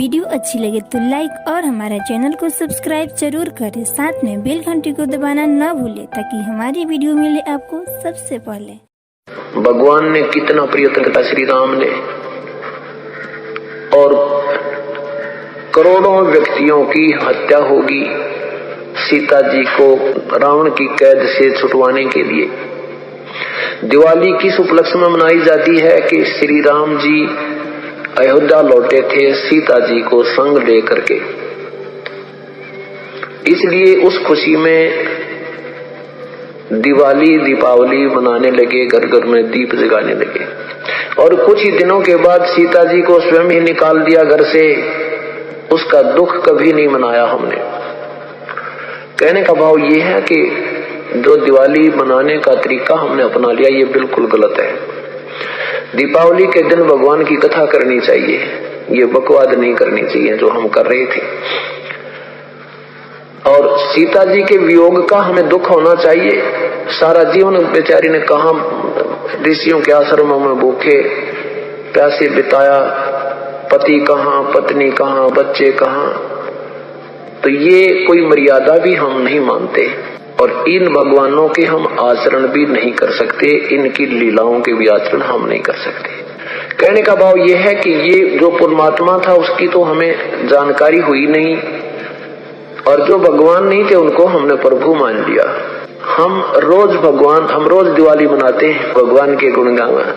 Video अच्छी लगे तो लाइक और हमारे चैनल को सब्सक्राइब जरूर करें। साथ में बेल घंटी को दबाना न भूलें ताकि हमारी वीडियो मिले आपको सबसे पहले। भगवान ने कितना प्रयत्न किया श्री राम ने, और करोड़ों व्यक्तियों की हत्या होगी सीता जी को रावण की कैद से छुटवाने के लिए। दिवाली किस उपलक्ष्य में मनाई जाती है कि श्री राम जी अयोध्या लौटे थे सीता जी को संग लेकर के, इसलिए उस खुशी में दीपावली मनाने लगे, घर घर में दीप जगाने लगे। और कुछ ही दिनों के बाद सीता जी को स्वयं ही निकाल दिया घर से। उसका दुख कभी नहीं मनाया हमने। कहने का भाव ये है कि जो दिवाली मनाने का तरीका हमने अपना लिया ये बिल्कुल गलत है। दीपावली के दिन भगवान की कथा करनी चाहिए, ये बकवाद नहीं करनी चाहिए जो हम कर रहे थे। और सीता जी के वियोग का हमें दुख होना चाहिए। सारा जीवन बेचारी ने कहा ऋषियों के आश्रमों में भूखे प्यासे बिताया, पति कहाँ, पत्नी कहाँ, बच्चे कहाँ। तो ये कोई मर्यादा भी हम नहीं मानते और इन भगवानों के हम आचरण भी नहीं कर सकते, इनकी लीलाओं के भी आचरण हम नहीं कर सकते। कहने का भाव यह है कि ये जो परमात्मा था उसकी तो हमें जानकारी हुई नहीं, और जो भगवान नहीं थे उनको हमने प्रभु मान लिया। हम रोज दिवाली मनाते हैं, भगवान के गुण गावा,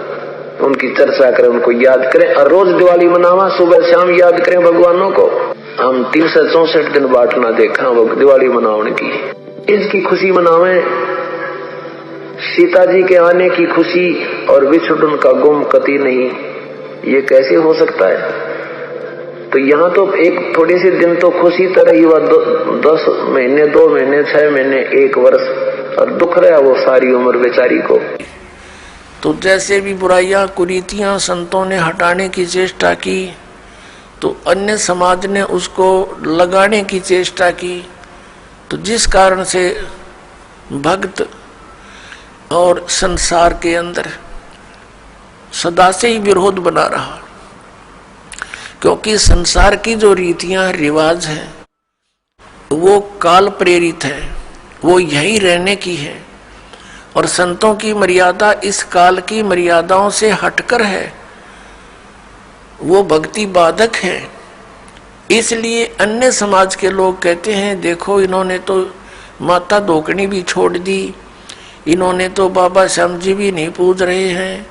उनकी चर्चा करें, उनको याद करें, और रोज दिवाली मनावा, सुबह शाम याद करें भगवानों को। हम 364 दिन बाट ना देखा वो दिवाली मनाने की, इसकी खुशी मनावें, सीता जी के आने की खुशी, और विछुड़न का गुम कति नहीं। ये कैसे हो सकता है? तो यहाँ तो एक थोड़े से दिन तो खुशी तरह ही, 10 महीने, 2 महीने, 6 महीने, 1 वर्ष, और दुख रहा वो सारी उम्र बेचारी को। तो जैसे भी बुराइयां कुरीतियां संतों ने हटाने की चेष्टा की, तो अन्य समाज ने उसको लगाने की चेष्टा की। तो जिस कारण से भक्त और संसार के अंदर सदा से ही विरोध बना रहा, क्योंकि संसार की जो रीतियां रिवाज हैं वो काल प्रेरित है, वो यही रहने की है, और संतों की मर्यादा इस काल की मर्यादाओं से हटकर है, वो भक्ति बाधक है। इसलिए अन्य समाज के लोग कहते हैं देखो इन्होंने तो माता धोकनी भी छोड़ दी, इन्होंने तो बाबा श्याम जी भी नहीं पूज रहे हैं,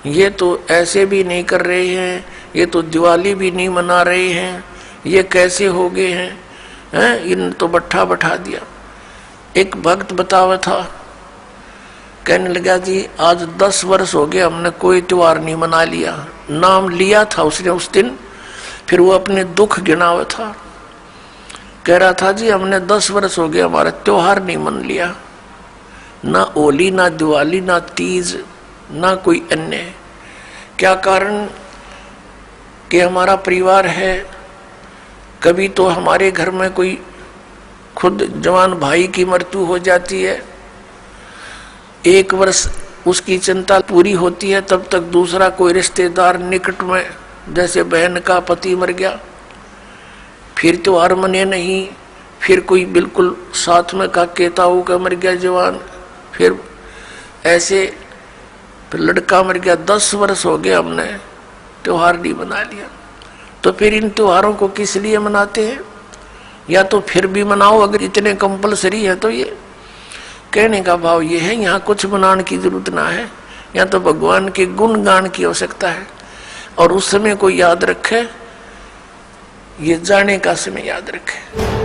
ये तो ऐसे भी नहीं कर रहे हैं, ये तो दिवाली भी नहीं मना रहे हैं, ये कैसे हो गए हैं, इन तो बट्ठा बैठा दिया। एक भक्त बतावा था, कहने लगा जी आज 10 वर्ष हो गए हमने कोई त्योहार नहीं मना लिया। नाम लिया था उसने उस दिन, फिर वो अपने दुख गिनावा था, कह रहा था जी हमने 10 वर्ष हो गए हमारा त्योहार नहीं मन लिया, ना होली, ना दिवाली, ना तीज, ना कोई अन्य। क्या कारण? कि हमारा परिवार है, कभी तो हमारे घर में कोई खुद जवान भाई की मृत्यु हो जाती है, 1 वर्ष उसकी चिंता पूरी होती है, तब तक दूसरा कोई रिश्तेदार निकट में, जैसे बहन का पति मर गया, फिर त्योहार मने नहीं, फिर कोई बिल्कुल साथ में का केताऊ का मर गया जवान, फिर ऐसे फिर लड़का मर गया, 10 वर्ष हो गए हमने त्योहार नहीं मना लिया। तो फिर इन त्योहारों को किस लिए मनाते हैं? या तो फिर भी मनाओ अगर इतने कंपलसरी है तो। ये कहने का भाव ये है यहाँ कुछ मनाने की जरूरत ना है, यहाँ तो भगवान के गुण गान की आवश्यकता है। और उस समय को याद रखे, ये जाने का समय याद रखे।